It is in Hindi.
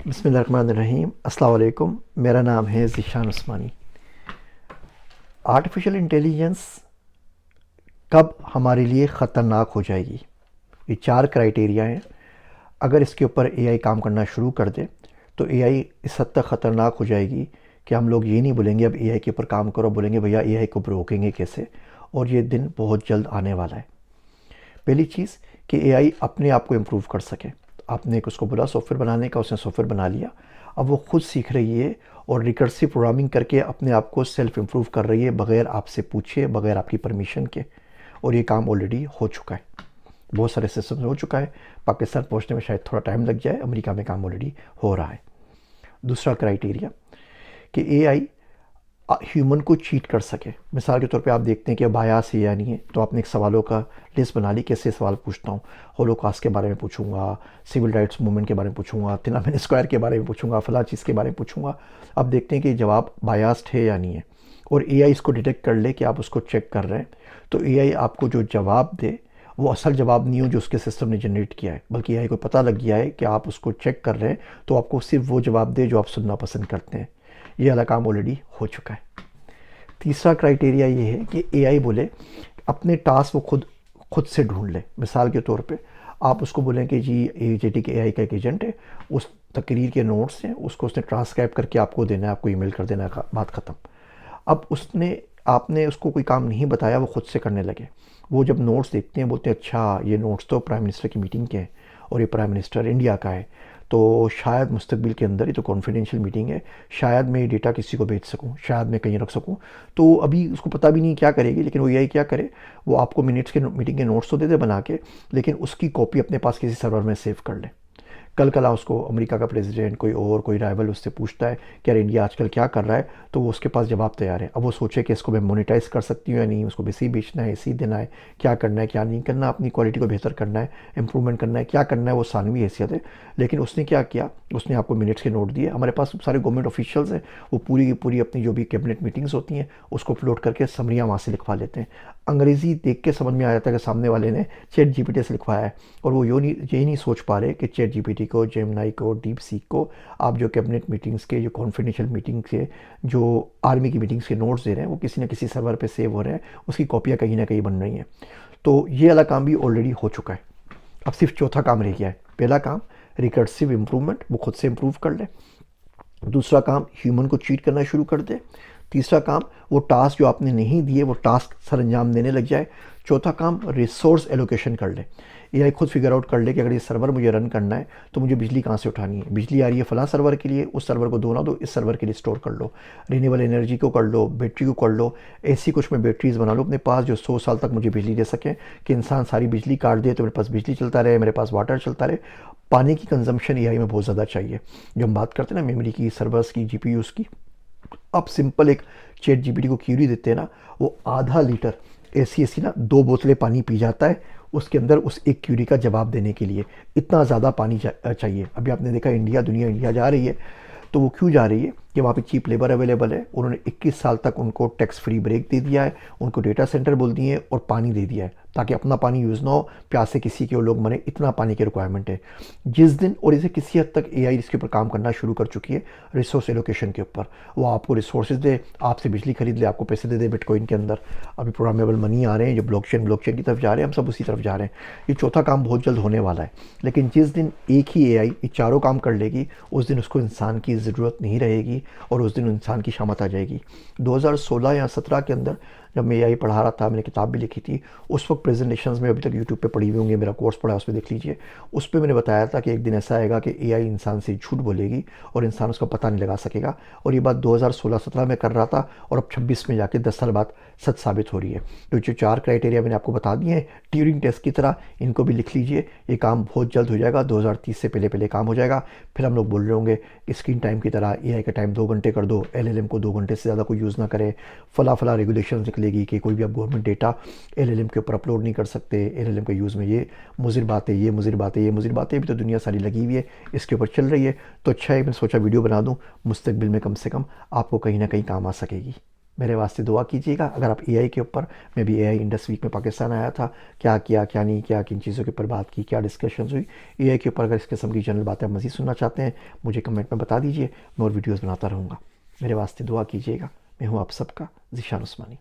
बिस्मिल्लाहिर्रहमानिर्रहीम। अस्सलाम वालेकुम। मेरा नाम है ज़ीशान उस्मानी। आर्टिफिशियल इंटेलिजेंस कब हमारे लिए ख़तरनाक हो जाएगी? ये 4 क्राइटेरिया हैं। अगर इसके ऊपर एआई काम करना शुरू कर दे तो एआई इस हद तक ख़तरनाक हो जाएगी कि हम लोग ये नहीं बोलेंगे अब एआई के ऊपर काम करो, बोलेंगे भैया एआई को रोकेंगे कैसे। और ये दिन बहुत जल्द आने वाला है। पहली चीज़ कि एआई अपने आप को इम्प्रूव कर सके। आपने एक उसको बोला सॉफ्टवेयर बनाने का, उसने सॉफ्टवेयर बना लिया। अब वो खुद सीख रही है और रिकर्सिव प्रोग्रामिंग करके अपने आप को सेल्फ इम्प्रूव कर रही है, बगैर आपसे पूछे, बगैर आपकी परमिशन के। और ये काम ऑलरेडी हो चुका है, बहुत सारे सिस्टम हो चुका है। पाकिस्तान पहुंचने में शायद थोड़ा टाइम लग जाए, अमेरिका में काम ऑलरेडी हो रहा है। दूसरा क्राइटेरिया कि एआई ह्यूमन को चीट कर सके। मिसाल के तौर पे आप देखते हैं कि बायास है या नहीं है, तो आपने एक सवालों का लिस्ट बना ली, कैसे सवाल पूछता हूँ। होलोकॉस्ट के बारे में पूछूंगा, सिविल राइट्स मूवमेंट के बारे में पूछूंगा, तिनानमेन स्क्वायर के बारे में पूछूंगा, फला चीज़ के बारे में पूछूंगा। अब देखते हैं कि जवाब बायास्ड है या नहीं है। और एआई इसको डिटेक्ट कर ले कि आप उसको चेक कर रहे हैं, तो एआई आपको जो जवाब दे वो असल जवाब नहीं हो जो उसके सिस्टम ने जनरेट किया है, बल्कि एआई को पता लग गया है कि आप उसको चेक कर रहे हैं, तो आपको सिर्फ वो जवाब दे जो आप सुनना पसंद करते हैं। ये वाला काम ऑलरेडी हो चुका है। तीसरा क्राइटेरिया ये है कि एआई बोले अपने टास्क वो खुद खुद से ढूंढ ले। मिसाल के तौर पे आप उसको बोलें कि जी एजेटिक एआई का एक एजेंट है, उस तकरीर के नोट्स हैं उसको उसने ट्रांसक्राइब करके आपको देना है, आपको ईमेल कर देना है, बात ख़त्म। अब उसने आपने उसको कोई काम नहीं बताया, वो खुद से करने लगे। वो जब नोट्स देखते हैं बोलते हैं अच्छा ये नोट्स तो प्राइम मिनिस्टर की मीटिंग के हैं और ये प्राइम मिनिस्टर इंडिया का है, तो शायद मुस्तकबिल के अंदर, ये तो कॉन्फिडेंशियल मीटिंग है, शायद मैं ये डेटा किसी को भेज सकूं, शायद मैं कहीं रख सकूं। तो अभी उसको पता भी नहीं क्या करेगी, लेकिन वो यही क्या करे, वो आपको मिनट्स के मीटिंग के नोट्स तो दे दे बना के, लेकिन उसकी कॉपी अपने पास किसी सर्वर में सेव कर ले। कल कला उसको अमेरिका का प्रेसिडेंट कोई राइवल उससे पूछता है कि यार इंडिया आजकल क्या कर रहा है, तो वो उसके पास जवाब तैयार है। अब वो सोचे कि इसको मैं मोनेटाइज कर सकती हूँ या नहीं, उसको वैसे ही बेचना है, ऐसे ही देना है, क्या करना है क्या नहीं करना, अपनी क्वालिटी को बेहतर करना है, इंप्रूवमेंट करना है, क्या करना है, वो सानवी हैसियत है। लेकिन उसने क्या किया, उसने आपको मिनट्स के नोट दिए। हमारे पास सारे गवर्नमेंट ऑफिशियल्स हैं, वो पूरी की पूरी अपनी जो भी कैबिनेट मीटिंग्स होती हैं उसको अपलोड करके समरियाँ वहाँ से लिखवा लेते हैं। अंग्रेज़ी देख के समझ में आ जाता है कि सामने वाले ने चैट जीपीटी से लिखवाया है। और वो यही नहीं सोच पा रहे कि चैट जीपीटी को, जेमिनी को, डीप सीक को आप जो कैबिनेट मीटिंग्स के, जो कॉन्फिडेंशियल मीटिंग्स के, जो आर्मी की मीटिंग्स के नोट्स दे रहे हैं, वो किसी न किसी सर्वर पे सेव हो रहे हैं, उसकी कॉपियाँ कहीं ना कहीं बन रही हैं। तो ये वाला काम भी ऑलरेडी हो चुका है। अब सिर्फ चौथा काम रह गया है। पहला काम रिकर्सिव इम्प्रूवमेंट, वो खुद से इम्प्रूव कर ले। दूसरा काम ह्यूमन को चीट करना शुरू कर दे। तीसरा काम वो टास्क जो आपने नहीं दिए वो टास्क सर अंजाम देने लग जाए। चौथा काम रिसोर्स एलोकेशन कर ले। एआई खुद फिगर आउट कर ले कि अगर ये सर्वर मुझे रन करना है तो मुझे बिजली कहाँ से उठानी है। बिजली आ रही है फलां सर्वर के लिए, उस सर्वर को दो ना दो, इस सर्वर के लिए स्टोर कर लो। रिन्यूएबल एनर्जी को कर लो, बैटरी को कर लो। ऐसी कुछ मैं बैटरीज बना लो अपने पास जो 100 साल तक मुझे बिजली दे सकें, कि इंसान सारी बिजली काट दे तो मेरे पास बिजली चलता रहे, मेरे पास वाटर चलता रहे। पानी की कंजम्पशन एआई में बहुत ज़्यादा चाहिए। जो हम बात करते हैं ना मेमोरी की, सर्वर्स की, जीपीयूज़ की, आप सिंपल एक चैट जीपीटी को क्यूरी देते हैं ना, वो आधा लीटर ऐसी ऐसी ना 2 बोतलें पानी पी जाता है उसके अंदर, उस एक क्यूरी का जवाब देने के लिए। इतना ज़्यादा पानी चाहिए। अभी आपने देखा इंडिया जा रही है, तो वो क्यों जा रही है कि वहाँ पे चीप लेबर अवेलेबल है। उन्होंने 21 साल तक उनको टैक्स फ्री ब्रेक दे दिया है, उनको डेटा सेंटर बोल दिए और पानी दे दिया है, ताकि अपना पानी यूज़ ना हो, प्यास से किसी के वो लोग मरे, इतना पानी की रिक्वायरमेंट है। जिस दिन, और इसे किसी हद तक एआई इसके ऊपर काम करना शुरू कर चुकी है, रिसोर्स एलोकेशन के ऊपर। वो आपको रिसोर्सेज दे, आपसे बिजली खरीद ले, आपको पैसे दे दे बिटकॉइन के अंदर। अभी प्रोग्रामेबल मनी आ रहे हैं जो ब्लॉकचेन की तरफ जा रहे हैं, हम सब उसी तरफ जा रहे हैं। ये चौथा काम बहुत जल्द होने वाला है। लेकिन जिस दिन एक ही एआई ये चारों काम कर लेगी, उस दिन उसको इंसान की ज़रूरत नहीं रहेगी और उस दिन इंसान की शामत आ जाएगी। 2016 या 17 के अंदर जब मैं एआई पढ़ा रहा था, मैंने किताब भी लिखी थी, उस वक्त प्रेजेंटेशंस में, अभी तक यूट्यूब पे पड़ी हुई होंगी, मेरा कोर्स पढ़ा है उसमें देख लीजिए। उस पर मैंने बताया था कि एक दिन ऐसा आएगा कि एआई इंसान से झूठ बोलेगी और इंसान उसका पता नहीं लगा सकेगा। और ये बात 2016-17 में कर रहा था और अब 26 में जाके 10 साल बाद सच साबित हो रही है। तो जो 4 क्राइटेरिया मैंने आपको बता दिए हैं ट्यूरिंग टेस्ट की तरह, इनको भी लिख लीजिए। ये काम बहुत जल्द हो जाएगा, 2030 से पहले पहले काम हो जाएगा। फिर हम लोग बोल रहे होंगे स्क्रीन टाइम की तरह एआई का टाइम 2 घंटे कर दो, एलएलएम को 2 घंटे से ज़्यादा कोई यूज़ ना करे, फला फला रेगुलेशन निकलेगी कि कोई भी आप गवर्नमेंट डेटा एलएलएम के ऊपर अपलोड नहीं कर सकते, एलएलएम का यूज़ में ये मुज़िर बातें, ये मुज़िर बातें, ये मुज़िर बातें, भी तो दुनिया सारी लगी हुई है, इसके ऊपर चल रही है। तो अच्छा है, मैंने सोचा वीडियो बना दूँ, मुस्तकबिल में कम से कम आपको कहीं ना कहीं काम आ सकेगी। मेरे वास्ते दुआ कीजिएगा। अगर आप एआई के ऊपर, मैं भी एआई इंडस वीक में पाकिस्तान आया था, क्या किया क्या नहीं किया, किन चीज़ों के ऊपर बात की, क्या डिस्कशन हुई एआई के ऊपर, अगर इस किस्म की जनरल बातें आप मज़ीद सुनना चाहते हैं मुझे कमेंट में बता दीजिए, मैं और वीडियोज़ बनाता रहूँगा। मेरे वास्ते दुआ कीजिएगा। मैं हूँ आप सबका ज़ीशान उस्मानी।